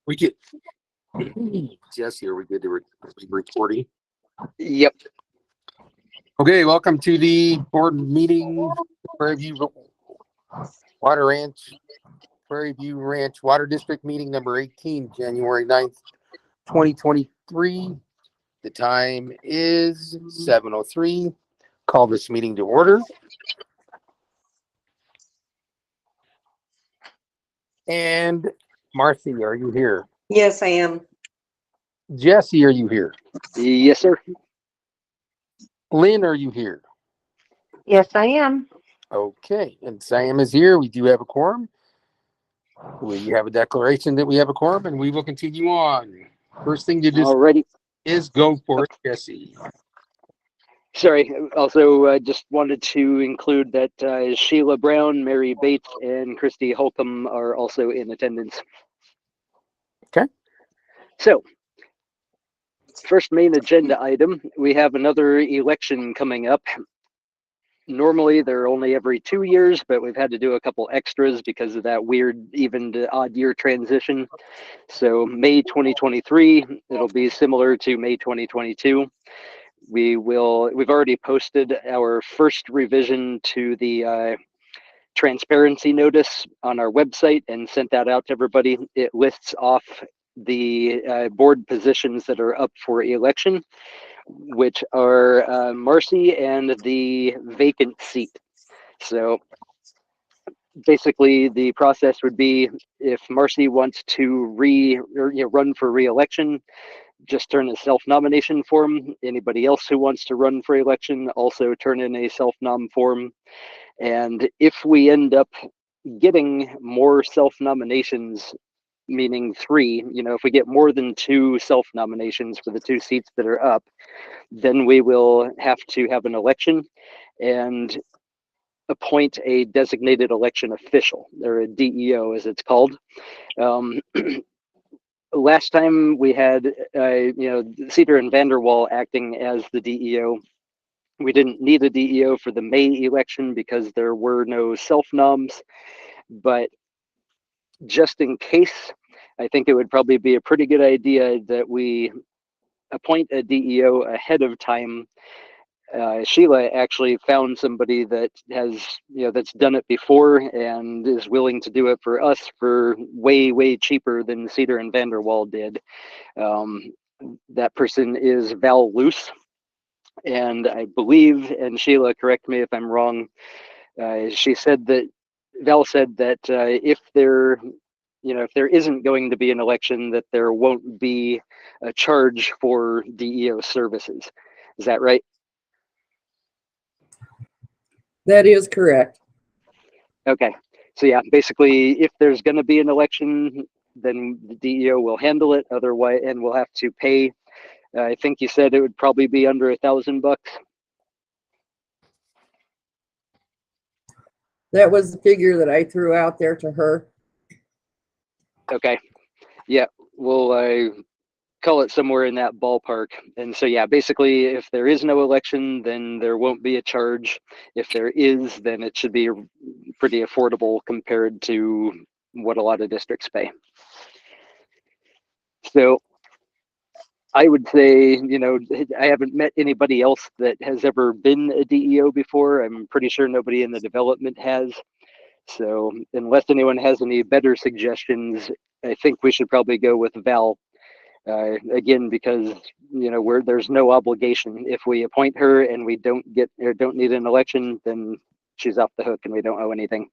We get Jesse, are we good to recording? Yep. Okay, welcome to the board meeting, Prairie View Ranch Water District meeting number 18, January 9th, 2023. The time is 7:03. Call this meeting to order. And Marcy, are you here? Yes, I am. Jesse, are you here? Yes, sir. Lynn, are you here? Yes, I am. Okay, and Sam is here. We do have a quorum. We have a declaration that we have a quorum, and we will continue on. First thing to do Alrighty. is go for it, Jesse. Sorry. Also, just wanted to include that Sheila Brown, Mary Bates, and Christy Holcomb are also in attendance. Okay. So, first main agenda item, we have another election coming up. Normally, they're only every 2 years, but we've had to do a couple extras because of that weird even to odd year transition. So May 2023, it'll be similar to May 2022. We've already posted our first revision to the transparency notice on our website and sent that out to everybody. It lists off the board positions that are up for election, which are Marcy and the vacant seat. So basically the process would be if Marcy wants to run for re-election, just turn a self-nomination form. Anybody else who wants to run for election also turn in a self-nom form. And if we end up getting more self-nominations, meaning 3, if we get more than 2 self-nominations for the 2 seats that are up, then we will have to have an election and appoint a designated election official, or a DEO as it's called. Last time we had, Cedar and Vanderwall acting as the DEO. We didn't need a DEO for the May election because there were no self-noms, but just in case, I think it would probably be a pretty good idea that we appoint a DEO ahead of time. Sheila actually found somebody that has, that's done it before and is willing to do it for us for way, way cheaper than Cedar and Vanderwall did. That person is Val Luce. And I believe, and Sheila, correct me if I'm wrong, she said that, Val said that if there isn't going to be an election, that there won't be a charge for DEO services. Is that right? That is correct. Okay. So yeah, basically, if there's going to be an election, then the DEO will handle it. Otherwise, and we'll have to pay. I think you said it would probably be under $1,000. That was the figure that I threw out there to her. Okay. Yeah, we'll call it somewhere in that ballpark. And so yeah, basically, if there is no election, then there won't be a charge. If there is, then it should be pretty affordable compared to what a lot of districts pay. So I would say, I haven't met anybody else that has ever been a DEO before. I'm pretty sure nobody in the development has. So unless anyone has any better suggestions, I think we should probably go with Val. Again, because there's no obligation. If we appoint her and we don't need an election, then she's off the hook and we don't owe anything.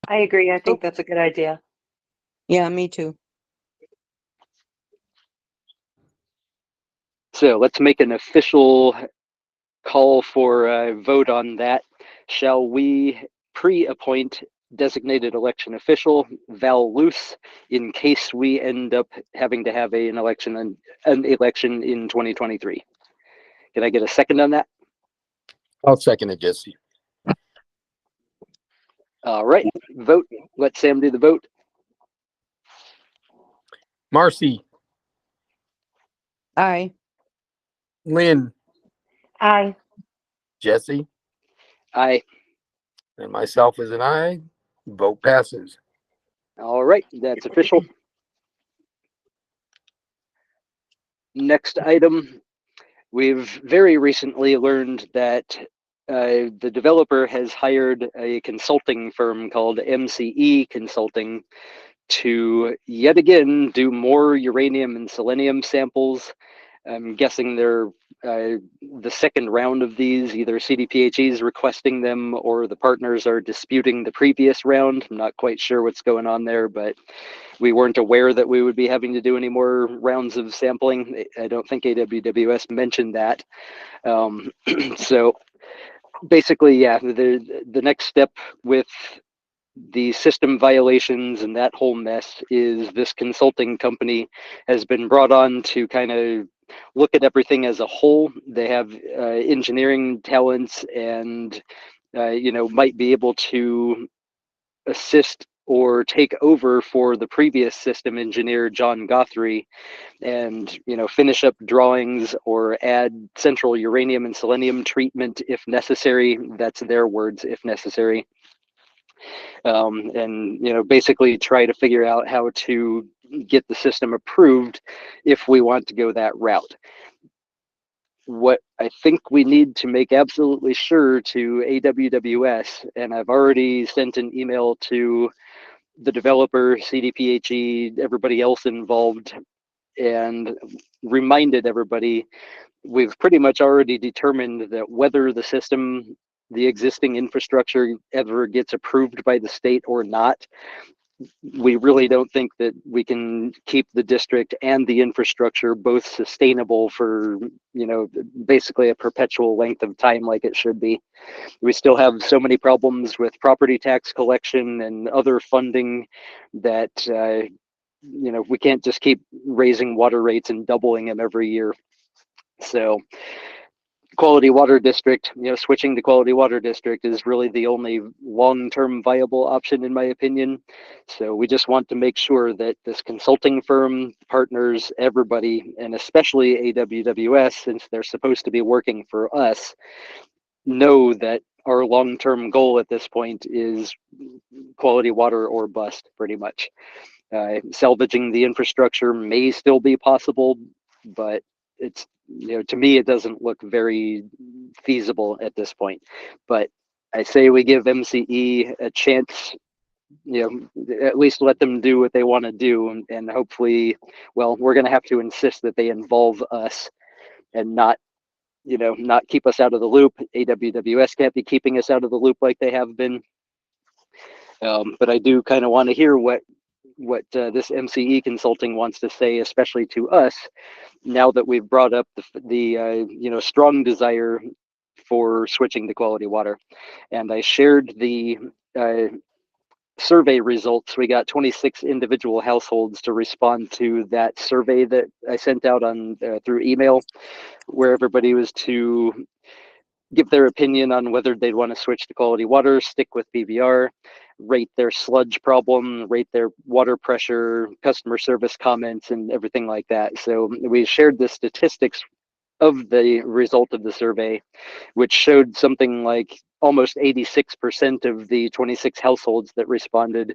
I agree. I think that's a good idea. Yeah, me too. So let's make an official call for a vote on that. Shall we pre-appoint designated election official Val Luce in case we end up having to have an election in 2023? Can I get a second on that? I'll second it, Jesse. All right, vote. Let Sam do the vote. Marcy, Aye. Lynn, Aye. Jesse, Aye. And myself as an aye. Vote passes. All right, that's official. Next item, we've very recently learned that the developer has hired a consulting firm called MCE Consulting to yet again do more uranium and selenium samples. I'm guessing they're the second round of these. Either CDPHE is requesting them or the partners are disputing the previous round. I'm not quite sure what's going on there, but we weren't aware that we would be having to do any more rounds of sampling. I don't think AWWS mentioned that. So basically, yeah, the next step with the system violations and that whole mess is this consulting company has been brought on to kind of look at everything as a whole. They have engineering talents and might be able to assist or take over for the previous system engineer, John Guthrie, and finish up drawings or add central uranium and selenium treatment if necessary. That's their words, if necessary. And basically try to figure out how to get the system approved if we want to go that route. What I think we need to make absolutely sure to AWWS, and I've already sent an email to the developer, CDPHE, everybody else involved, and reminded everybody, we've pretty much already determined that whether the system, the existing infrastructure, ever gets approved by the state or not, we really don't think that we can keep the district and the infrastructure both sustainable for basically a perpetual length of time like it should be. We still have so many problems with property tax collection and other funding that we can't just keep raising water rates and doubling them every year. So quality water district, switching to quality water district is really the only long-term viable option in my opinion. So we just want to make sure that this consulting firm, partners, everybody, and especially AWWS, since they're supposed to be working for us, know that our long-term goal at this point is quality water or bust, pretty much. Salvaging the infrastructure may still be possible, but it's to me it doesn't look very feasible at this point. But I say we give MCE a chance, at least let them do what they want to do, and hopefully, well, we're going to have to insist that they involve us and not keep us out of the loop. AWWS can't be keeping us out of the loop like they have been. But I do kind of want to hear what this MCE consulting wants to say, especially to us, now that we've brought up the strong desire for switching to quality water. And I shared the survey results. We got 26 individual households to respond to that survey that I sent out on through email, where everybody was to give their opinion on whether they'd want to switch to quality water, stick with PVR, rate their sludge problem, rate their water pressure, customer service comments, and everything like that. So we shared the statistics of the result of the survey, which showed something like almost 86% of the 26 households that responded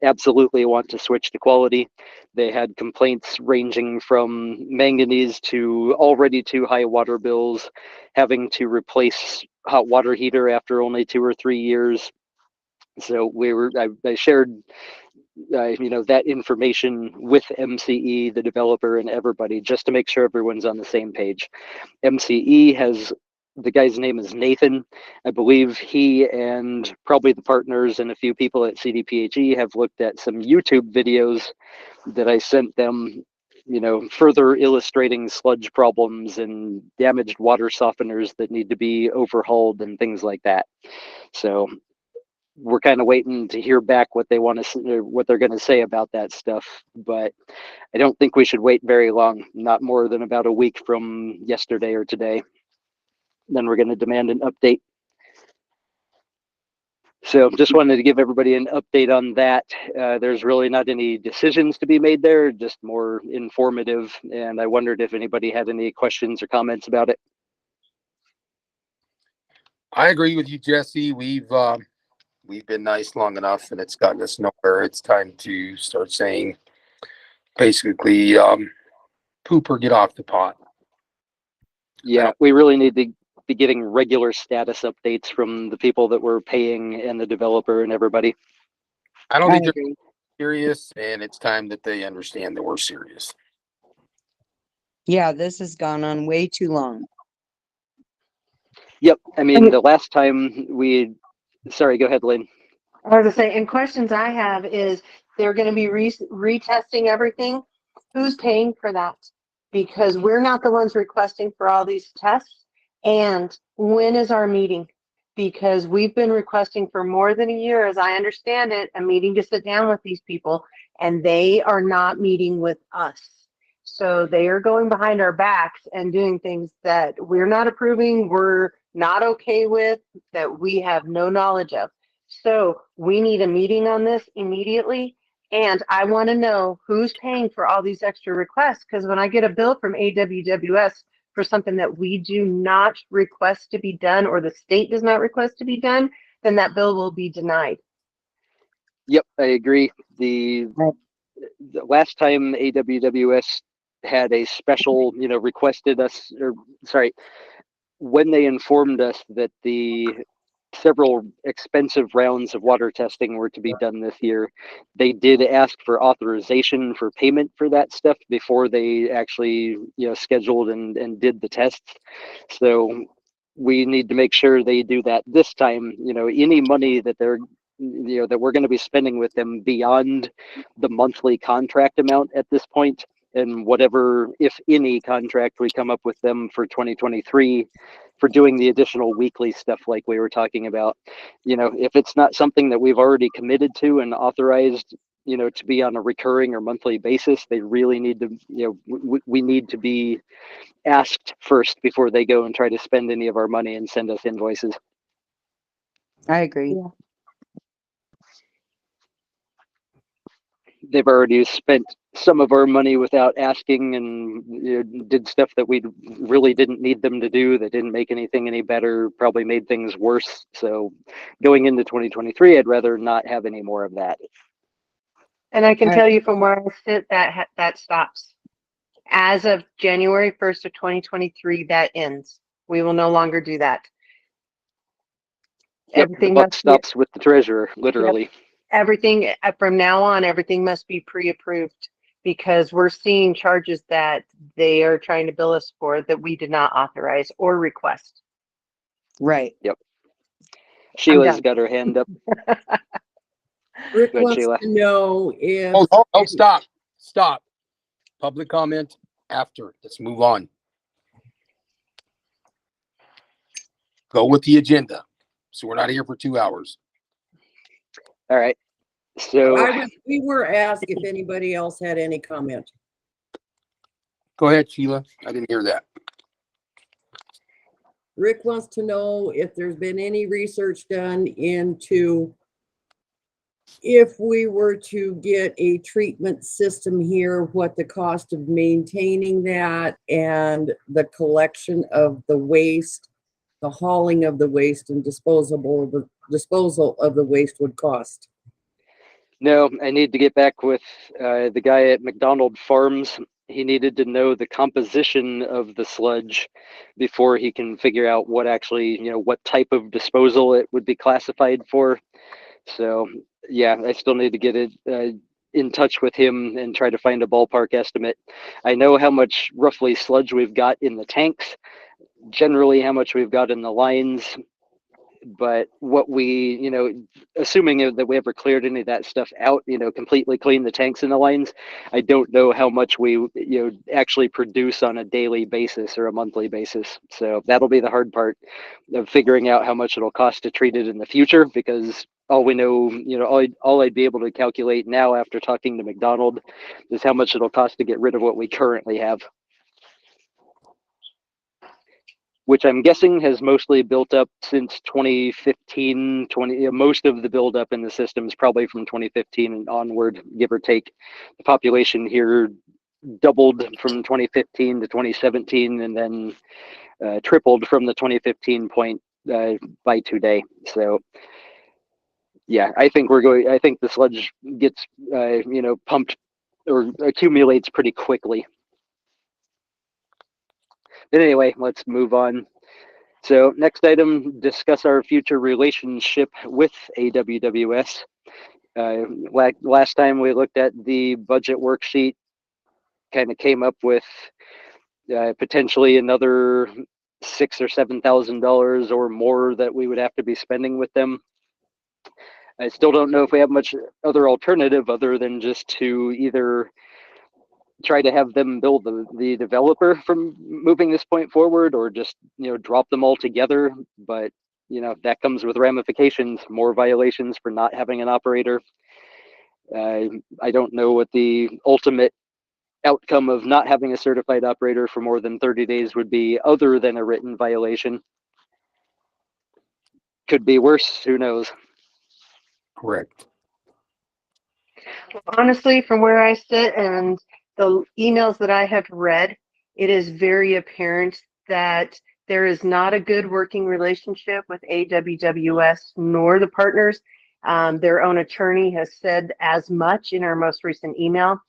absolutely want to switch to quality. They had complaints ranging from manganese to already too high water bills, having to replace hot water heater after only 2 or 3 years. So I shared that information with MCE, the developer, and everybody, just to make sure everyone's on the same page. MCE has, the guy's name is Nathan. I believe he and probably the partners and a few people at CDPHE have looked at some YouTube videos that I sent them, further illustrating sludge problems and damaged water softeners that need to be overhauled and things like that. So we're kind of waiting to hear back what they're going to say about that stuff. But I don't think we should wait very long, not more than about a week from yesterday or today. Then we're going to demand an update. So just wanted to give everybody an update on that. There's really not any decisions to be made there, just more informative. And I wondered if anybody had any questions or comments about it. I agree with you, Jesse. We've we've been nice long enough and it's gotten us nowhere. It's time to start saying basically, poop or get off the pot. Yeah, we really need to be getting regular status updates from the people that we're paying and the developer and everybody. I don't I think they're agree. serious, and it's time that they understand that we're serious. Yeah, this has gone on way too long. Yep. I mean, the last time sorry, go ahead, Lynn. I was gonna say, and questions I have is they're gonna be retesting everything. Who's paying for that? Because we're not the ones requesting for all these tests. And when is our meeting? Because we've been requesting for more than a year, as I understand it, a meeting to sit down with these people, and they are not meeting with us. So they are going behind our backs and doing things that we're not approving, we're not okay with, that we have no knowledge of. So we need a meeting on this immediately. And I want to know who's paying for all these extra requests. Because when I get a bill from AWWS for something that we do not request to be done, or the state does not request to be done, then that bill will be denied. Yep, I agree. The last time AWWS had a special, requested us, or sorry, when they informed us that the several expensive rounds of water testing were to be done this year, they did ask for authorization for payment for that stuff before they actually, scheduled and did the tests. So we need to make sure they do that this time. Any money that they're that we're going to be spending with them beyond the monthly contract amount at this point, and whatever, if any, contract we come up with them for 2023 for doing the additional weekly stuff like we were talking about. If it's not something that we've already committed to and authorized, to be on a recurring or monthly basis, they really need to, we need to be asked first before they go and try to spend any of our money and send us invoices. I agree. Yeah. They've already spent some of our money without asking, and did stuff that we really didn't need them to do, that didn't make anything any better, probably made things worse. So going into 2023, I'd rather not have any more of that. And I can All tell you from where I sit that that stops. As of January 1st of 2023, that ends. We will no longer do that. Yep, Everything the buck must be, stops with the treasurer, literally. everything from now on, everything must be pre-approved, because we're seeing charges that they are trying to bill us for that we did not authorize or request. Right. Sheila's done. got her hand up. Rick Go ahead, wants Sheila. to know if. Oh, stop. Public comment after. Let's move on. Go with the agenda. So we're not here for 2 hours. All right. So We were asked if anybody else had any comment. Go ahead, Sheila. I didn't hear that. Rick wants to know if there's been any research done into if we were to get a treatment system here, what the cost of maintaining that and the collection of the waste, the hauling of the waste and disposal of the waste would cost. no, I need to get back with the guy at McDonald Farms. He needed to know the composition of the sludge before he can figure out what actually, what type of disposal it would be classified for. So yeah, I still need to get it in touch with him and try to find a ballpark estimate. I know how much roughly sludge we've got in the tanks, generally how much we've got in the lines, but what we, assuming that we ever cleared any of that stuff out, completely clean the tanks and the lines, I don't know how much we, actually produce on a daily basis or a monthly basis. So that'll be the hard part of figuring out how much it'll cost to treat it in the future, because all we know, all I'd be able to calculate now after talking to McDonald is how much it'll cost to get rid of what we currently have, which I'm guessing has mostly built up since 2015, most of the buildup in the system is probably from 2015 and onward, give or take. The population here doubled from 2015 to 2017 and then tripled from the 2015 point by today. So yeah, I think the sludge gets, pumped or accumulates pretty quickly. But anyway, let's move on. So next item, discuss our future relationship with AWWS. Last time we looked at the budget worksheet, kind of came up with potentially another $6,000 or $7,000 or more that we would have to be spending with them. I still don't know if we have much other alternative other than just to either try to have them build the developer from moving this point forward, or just drop them all together. But that comes with ramifications, more violations for not having an operator. I don't know what the ultimate outcome of not having a certified operator for more than 30 days would be, other than a written violation. Could be worse, who knows? Correct. Honestly, from where I sit and the emails that I have read, it is very apparent that there is not a good working relationship with AWWS nor the partners. Their own attorney has said as much in our most recent email.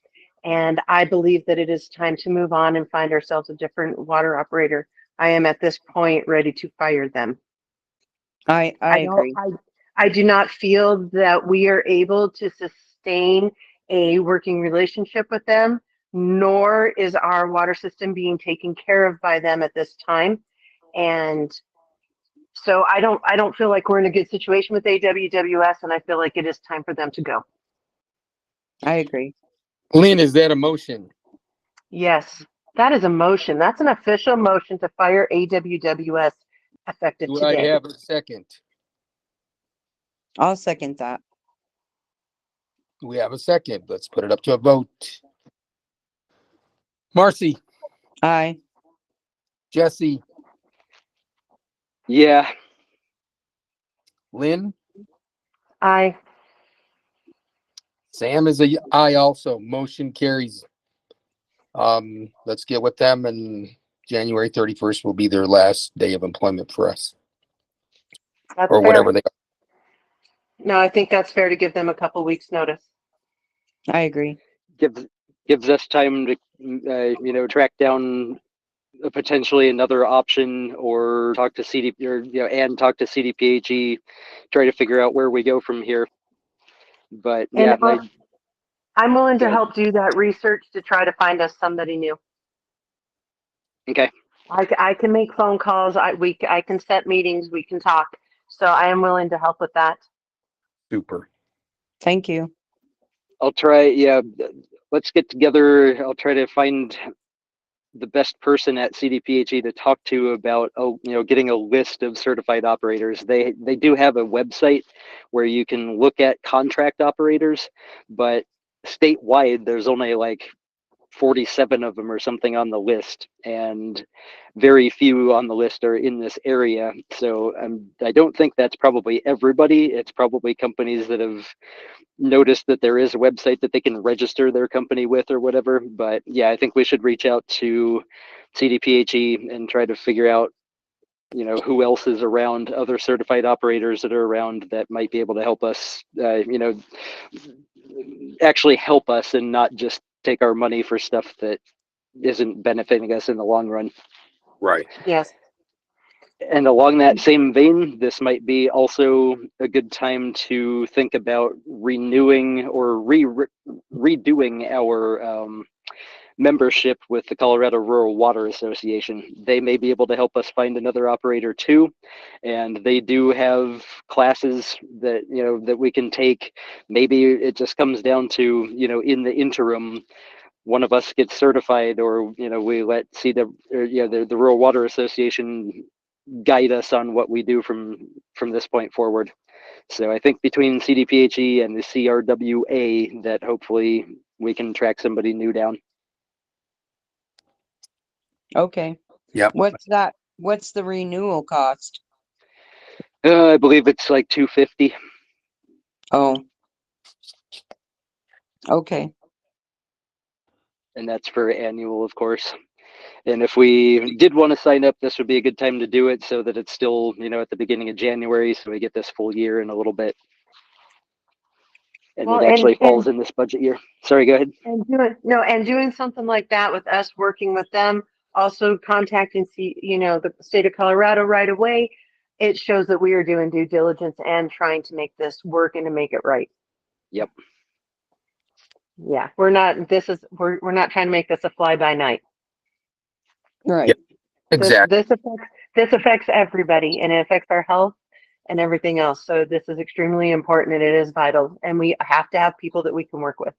And I believe that it is time to move on and find ourselves a different water operator. I am at this point ready to fire them. I agree. I do not feel that we are able to sustain a working relationship with them, nor is our water system being taken care of by them at this time. And so I don't feel like we're in a good situation with AWWS, and I feel like it is time for them to go. I agree. Lynn, is that a motion? Yes, that is a motion. That's an official motion to fire AWWS effective Do today. I have a second? I'll second that. We have a second. Let's put it up to a vote. Marcy, Aye. Jesse, Yeah, Lynn, Aye. Sam is a aye also. Motion carries. Let's get with them, and January 31st will be their last day of employment for us, That's or fair. whatever they are. No, I think that's fair to give them a couple weeks notice. I agree. gives us time to track down potentially another option, or talk to talk to CDPHE, try to figure out where we go from here. But yeah, And I'm willing to Good. help do that research to try to find us somebody new. okay. I can make phone calls. I can set meetings. We can talk. So I am willing to help with that. Super. Thank you. I'll try. Yeah, let's get together. I'll try to find the best person at CDPHE to talk to about getting a list of certified operators. They do have a website where you can look at contract operators, but statewide there's only like 47 of them or something on the list, and very few on the list are in this area. So I don't think that's probably everybody. It's probably companies that have noticed that there is a website that they can register their company with or whatever. But yeah, I think we should reach out to CDPHE and try to figure out who else is around, other certified operators that are around that might be able to help us actually help us, and not just take our money for stuff that isn't benefiting us in the long run. Right. Yes. And along that same vein, this might be also a good time to think about renewing or redoing our membership with the Colorado Rural Water Association. They may be able to help us find another operator too, and they do have classes that that we can take. Maybe it just comes down to in the interim, one of us gets certified, or we let the Rural Water Association guide us on what we do from this point forward. So I think between CDPHE and the CRWA that hopefully we can track somebody new down. Okay. Yep. What's the renewal cost? I believe it's like $250. Oh. Okay. And that's for annual, of course. And if we did want to sign up, this would be a good time to do it, so that it's still at the beginning of January, so we get this full year in a little bit. And Well, it actually falls and in this budget year. Sorry, go ahead. and doing something like that with us, working with them, also contacting the state of Colorado right away. It shows that we are doing due diligence and trying to make this work and to make it right. Yep. Yeah, we're not. We're not trying to make this a fly by night. Right. Exactly. This affects everybody, and it affects our health and everything else. So this is extremely important, and it is vital. And we have to have people that we can work with.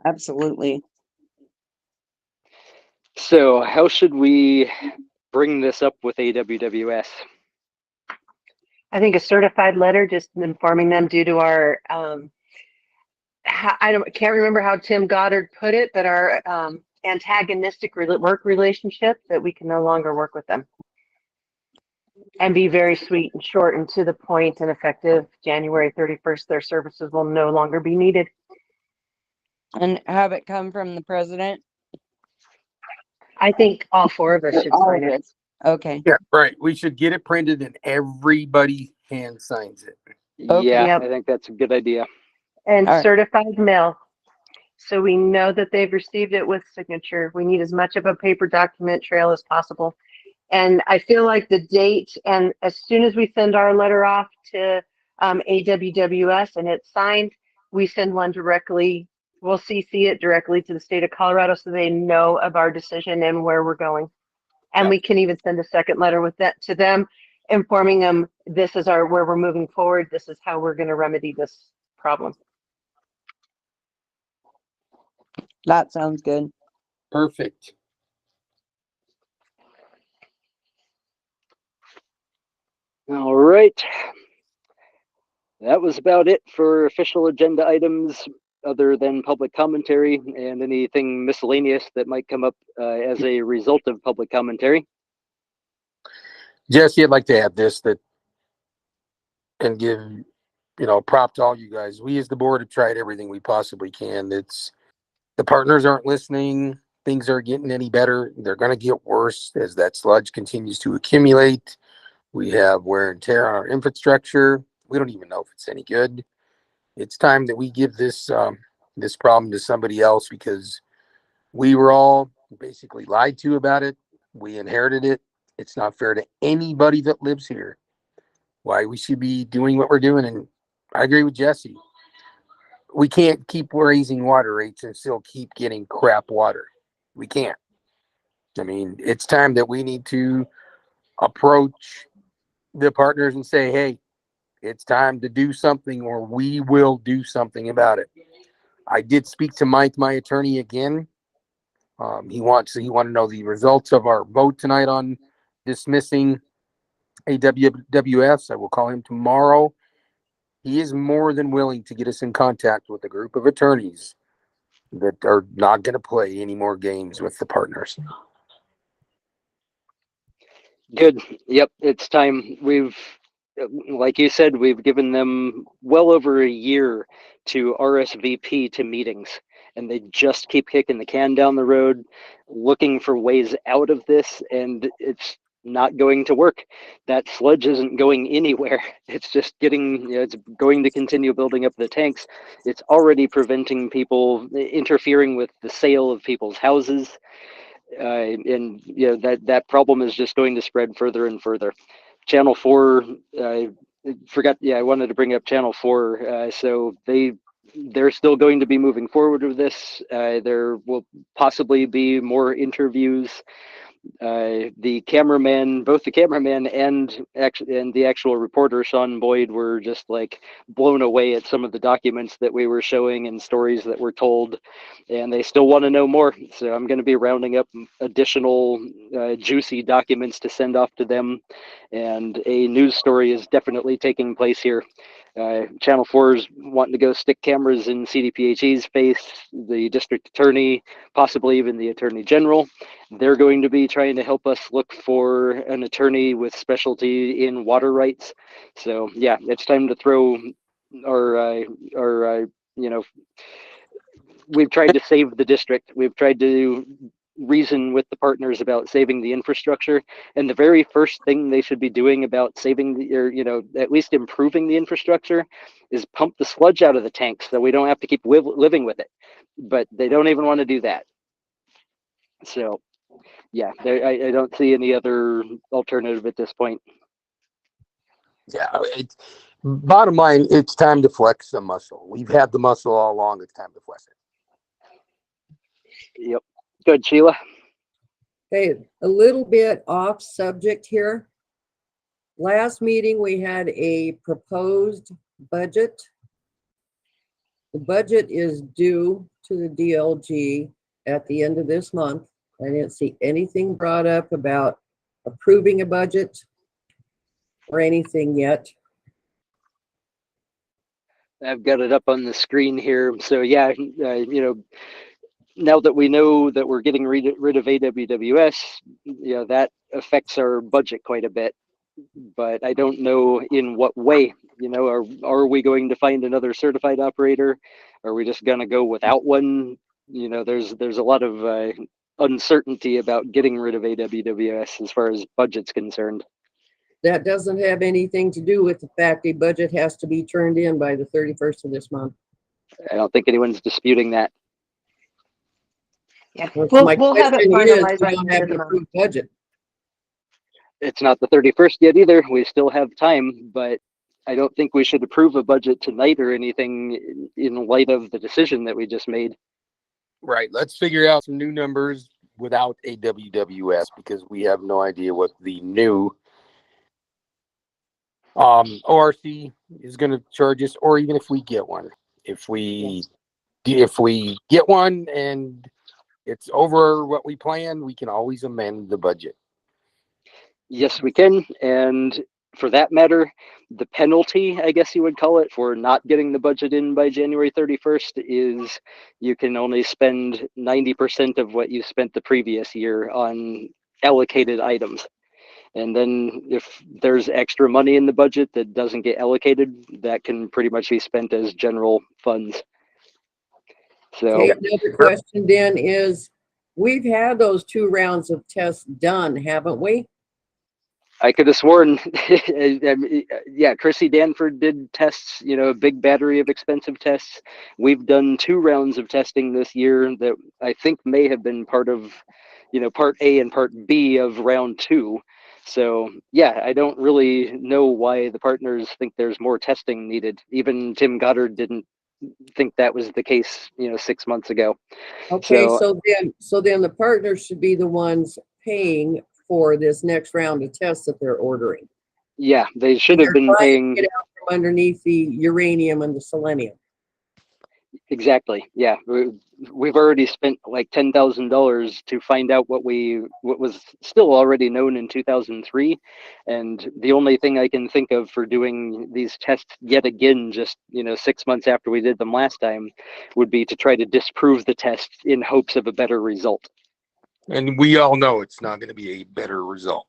Absolutely. So how should we bring this up with AWWS? I think a certified letter, just informing them due to our can't remember how Tim Goddard put it, but our antagonistic work relationship, that we can no longer work with them. And be very sweet and short and to the point, and effective January 31st, their services will no longer be needed. And have it come from the president? I think all four of us should All sign of it. it. Okay. Yeah, right. We should get it printed and everybody hand signs it. Okay. Yeah, Yep. I think that's a good idea. And All right. certified mail. So we know that they've received it with signature. We need as much of a paper document trail as possible. And I feel like the date, and as soon as we send our letter off to AWWS and it's signed, we send one directly. We'll CC it directly to the state of Colorado so they know of our decision and where we're going. And Yep. we can even send a second letter with that to them, informing them this is where we're moving forward. This is how we're going to remedy this problem. That sounds good. Perfect. All right. That was about it for official agenda items, other than public commentary and anything miscellaneous that might come up as a result of public commentary. Jesse, I'd like to add this and give, prop to all you guys. We as the board have tried everything we possibly can. The partners aren't listening. Things aren't getting any better. They're going to get worse as that sludge continues to accumulate. We have wear and tear on our infrastructure. We don't even know if it's any good. It's time that we give this problem to somebody else, because we were all basically lied to about it. We inherited it. It's not fair to anybody that lives here. Why we should be doing what we're doing. And I agree with Jesse. We can't keep raising water rates and still keep getting crap water. We can't. I mean, it's time that we need to approach the partners and say, hey, it's time to do something, or we will do something about it. I did speak to Mike, my attorney, again. He wanted to know the results of our vote tonight on dismissing AWWS. I will call him tomorrow. He is more than willing to get us in contact with a group of attorneys that are not going to play any more games with the partners. Good. Yep, it's time. Like you said, we've given them well over a year to RSVP to meetings, and they just keep kicking the can down the road, looking for ways out of this, and it's not going to work. That sludge isn't going anywhere. It's just it's going to continue building up the tanks. It's already preventing people, interfering with the sale of people's houses. And that problem is just going to spread further and further. Channel 4, I wanted to bring up Channel 4. So they're still going to be moving forward with this. There will possibly be more interviews. Both the cameraman and the actual reporter, Sean Boyd, were just like blown away at some of the documents that we were showing and stories that were told, and they still want to know more. So I'm going to be rounding up additional juicy documents to send off to them, and a news story is definitely taking place here. Channel 4 is wanting to go stick cameras in CDPHE's face, the district attorney, possibly even the attorney general. They're going to be trying to help us look for an attorney with specialty in water rights. So yeah, it's time to throw we've tried to save the district. We've tried to reason with the partners about saving the infrastructure. And the very first thing they should be doing about saving or, at least improving the infrastructure is pump the sludge out of the tanks so we don't have to keep living with it. But they don't even want to do that. So yeah, I don't see any other alternative at this point. Yeah, it's bottom line, it's time to flex the muscle. We've had the muscle all along. It's time to flex it. Yep. Good, Sheila. Okay, a little bit off subject here. Last meeting, we had a proposed budget. The budget is due to the DLG at the end of this month. I didn't see anything brought up about approving a budget or anything yet. I've got it up on the screen here. So yeah, now that we know that we're getting rid of AWWS, that affects our budget quite a bit. But I don't know in what way. Are we going to find another certified operator? Are we just gonna go without one? There's a lot of uncertainty about getting rid of AWWS as far as budget's concerned. That doesn't have anything to do with the fact a budget has to be turned in by the 31st of this month. I don't think anyone's disputing that. Yeah, My we'll have it question is, finalized we by don't the have end of an the month. approved budget. It's not the 31st yet either. We still have time, but I don't think we should approve a budget tonight or anything in light of the decision that we just made. Right. Let's figure out some new numbers without AWWS because we have no idea what the new ORC is going to charge us, or even if we get one. If we get one and it's over what we planned, we can always amend the budget. Yes, we can. And for that matter, the penalty, I guess you would call it, for not getting the budget in by January 31st is you can only spend 90% of what you spent the previous year on allocated items. And then if there's extra money in the budget that doesn't get allocated, that can pretty much be spent as general funds. So Okay, another question then is, we've had those 2 rounds of tests done, haven't we? I could have sworn, yeah, Chrissy Danford did tests, a big battery of expensive tests. We've done 2 rounds of testing this year that I think may have been part of, part A and part B of round 2. So yeah, I don't really know why the partners think there's more testing needed. Even Tim Goddard didn't think that was the case, 6 months ago. Okay, so then the partners should be the ones paying for this next round of tests that they're ordering. Yeah, they should have been paying. Get out from underneath the uranium and the selenium. Exactly. Yeah, we've already spent like $10,000 to find out what was still already known in 2003, and the only thing I can think of for doing these tests yet again, just 6 months after we did them last time, would be to try to disprove the test in hopes of a better result. And we all know it's not going to be a better result.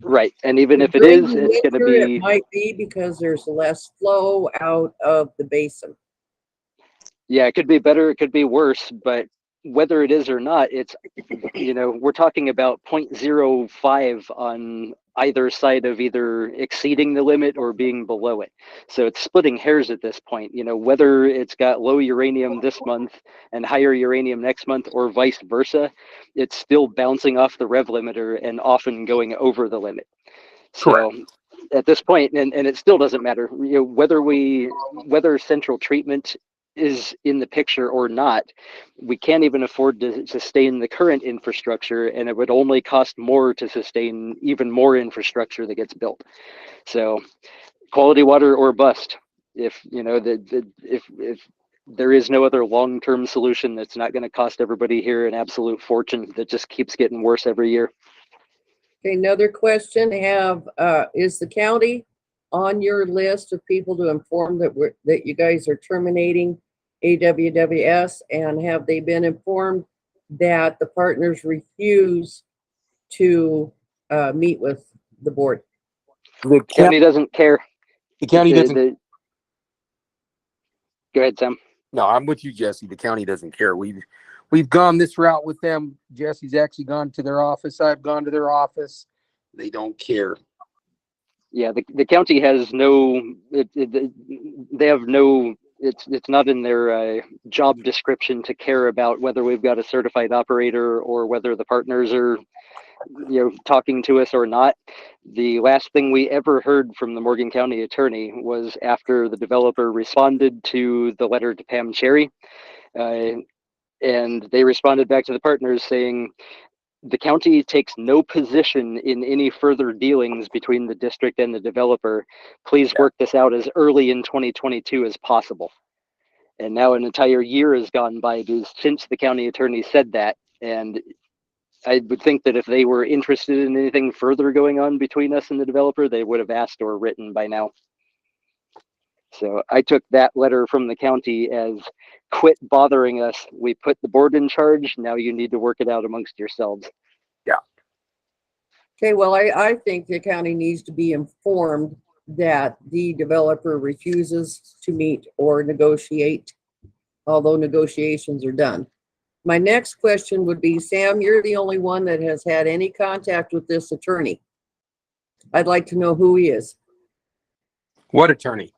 Right, and even if it During is, the it's going to winter, be. It might be because there's less flow out of the basin. Yeah, it could be better, it could be worse, but whether it is or not, it's, we're talking about 0.05 on either side of either exceeding the limit or being below it. So it's splitting hairs at this point, whether it's got low uranium this month and higher uranium next month or vice versa, it's still bouncing off the rev limiter and often going over the limit. So at this point, and it still doesn't matter, whether central treatment is in the picture or not, we can't even afford to sustain the current infrastructure, and it would only cost more to sustain even more infrastructure that gets built. So quality water or bust. If if there is no other long-term solution that's not going to cost everybody here an absolute fortune, that just keeps getting worse every year. Okay, another question, is the county on your list of people to inform that you guys are terminating AWWS, and have they been informed that the partners refuse to meet with the board? The County doesn't care. The county doesn't. Go ahead, Sam. No, I'm with you, Jesse. The county doesn't care. We've we've gone this route with them. Jesse's actually gone to their office. I've gone to their office. They don't care. Yeah, the county has no, they have no, it's not in their job description to care about whether we've got a certified operator or whether the partners are, talking to us or not. The last thing we ever heard from the Morgan County attorney was after the developer responded to the letter to Pam Cherry. And they responded back to the partners saying, the county takes no position in any further dealings between the district and the developer. Please work this out as early in 2022 as possible. And now an entire year has gone by since the county attorney said that. And I would think that if they were interested in anything further going on between us and the developer, they would have asked or written by now. So I took that letter from the county as quit bothering us. We put the board in charge. Now you need to work it out amongst yourselves. Yeah. Okay, well, I think the county needs to be informed that the developer refuses to meet or negotiate, although negotiations are done. My next question would be, Sam, you're the only one that has had any contact with this attorney. I'd like to know who he is. What attorney?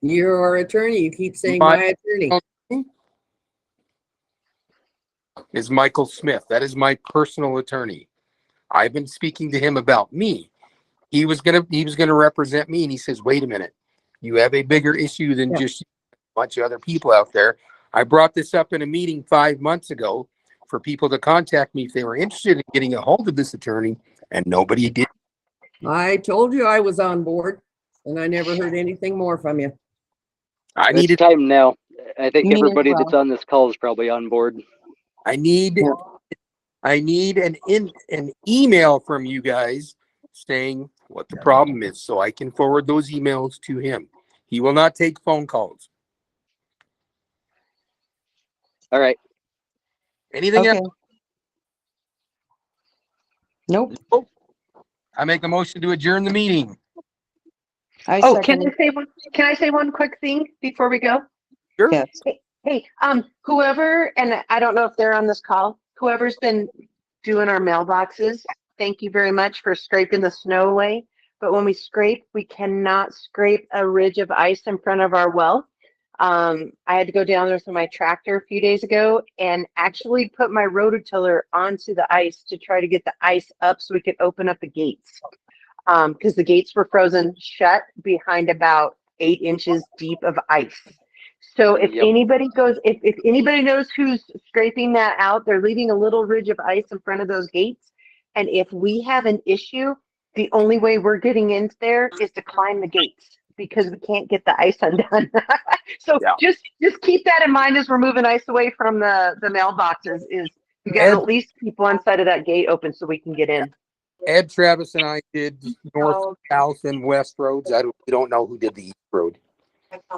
Your attorney. You keep saying my attorney. Is Michael Smith. That is my personal attorney. I've been speaking to him about me. He was gonna represent me, and he says, wait a minute, you have a bigger issue than just a bunch of other people out there. I brought this up in a meeting 5 months ago for people to contact me if they were interested in getting a hold of this attorney, and nobody did. I told you I was on board, and I never heard anything more from you. I It's needed time now. I think Me as everybody well. that's on this call is probably on board. I need an email from you guys saying what the problem is, so I can forward those emails to him. He will not take phone calls. All right. Anything Okay. else? Nope. I make a motion to adjourn the meeting. I Oh, second it. can I say one quick thing before we go? Sure. Yes. Hey, whoever, and I don't know if they're on this call, whoever's been doing our mailboxes, thank you very much for scraping the snow away. But when we scrape, we cannot scrape a ridge of ice in front of our well. I had to go down there with my tractor a few days ago and actually put my rototiller onto the ice to try to get the ice up so we could open up the gates. Because the gates were frozen shut behind about 8 inches deep of ice. So if anybody goes, if anybody knows who's scraping that out, they're leaving a little ridge of ice in front of those gates. And if we have an issue, the only way we're getting in there is to climb the gates because we can't get the ice undone. So just keep that in mind as we're moving ice away from the mailboxes. Is we got to at least keep one side of that gate open so we can get in. Ed, Travis, and I did north, south, and west roads. We don't know who did the east road.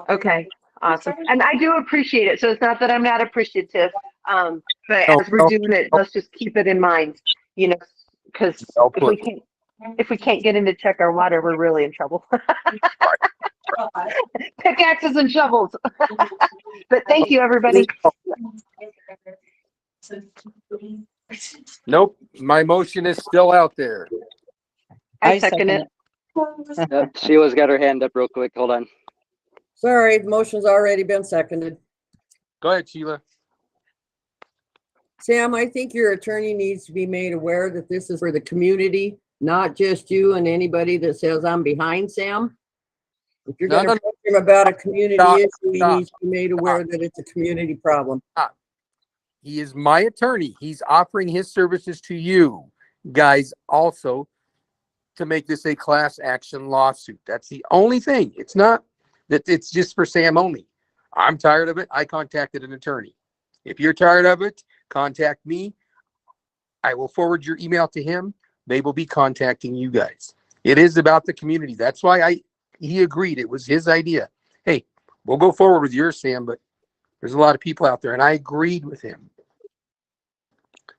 Okay, awesome. And I do appreciate it. So it's not that I'm not appreciative, but as we're doing it, let's just keep it in mind, because if we can't get in to check our water, we're really in trouble. Pickaxes and shovels. But thank you, everybody. Nope, my motion is still out there. I second it. Sheila's got her hand up real quick. Hold on. Sorry, the motion's already been seconded. Go ahead, Sheila. Sam, I think your attorney needs to be made aware that this is for the community, not just you and anybody that says I'm behind Sam. If you're going to talk to him about a community issue, he needs to be made aware that it's a community problem. He is my attorney. He's offering his services to you guys also to make this a class action lawsuit. That's the only thing. It's not that it's just for Sam only. I'm tired of it. I contacted an attorney. If you're tired of it, contact me. I will forward your email to him. They will be contacting you guys. It is about the community. That's why he agreed. It was his idea. Hey, we'll go forward with yours, Sam, but there's a lot of people out there, and I agreed with him.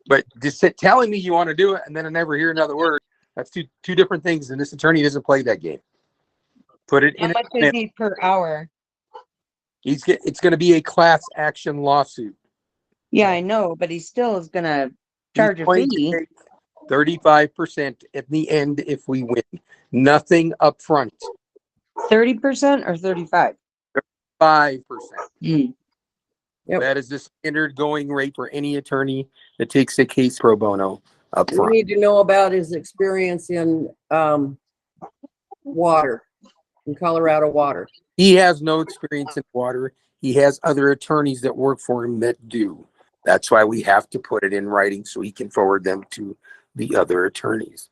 But just telling me you want to do it and then I never hear another word, that's two different things, and this attorney doesn't play that game. Put it in. How much is he per hour? It's going to be a class action lawsuit. Yeah, I know, but he still is gonna charge a going to fee. take 35% at the end if we win. Nothing up front. 30% or 35? 5%. Hmm. Yep. That is the standard going rate for any attorney that takes a case pro bono up We front. need to know about his experience in water, in Colorado water. He has no experience in water. He has other attorneys that work for him that do. That's why we have to put it in writing so he can forward them to the other attorneys.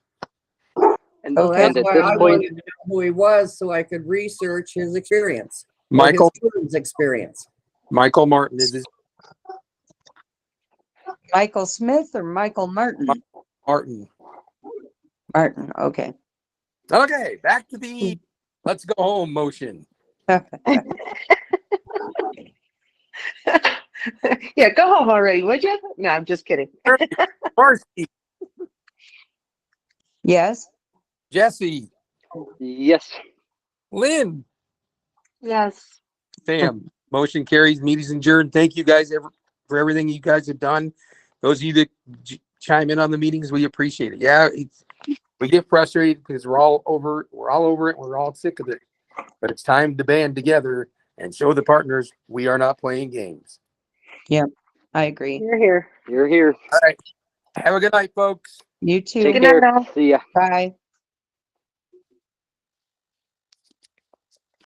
And, So that's and at why this I point, wanted to know who he was so I could research his experience. Or Michael his firm's experience. Martin is his Michael Smith or Michael Martin? Martin. Martin, okay. Okay, back to the let's go home motion. Yeah, go home already, would you? No, I'm just kidding. Marcy, Yes, Jesse, yes. Lynn, Yes. Sam. Motion carries. Meeting's adjourned. Thank you guys for everything you guys have done. Those of you that chime in on the meetings, we appreciate it. Yeah, we get frustrated because we're all over it. We're all sick of it. But it's time to band together and show the partners we are not playing games. I agree. You're here. You're here. All right. Have a good night, folks. You too. Take Good night, care. all. See ya. Bye.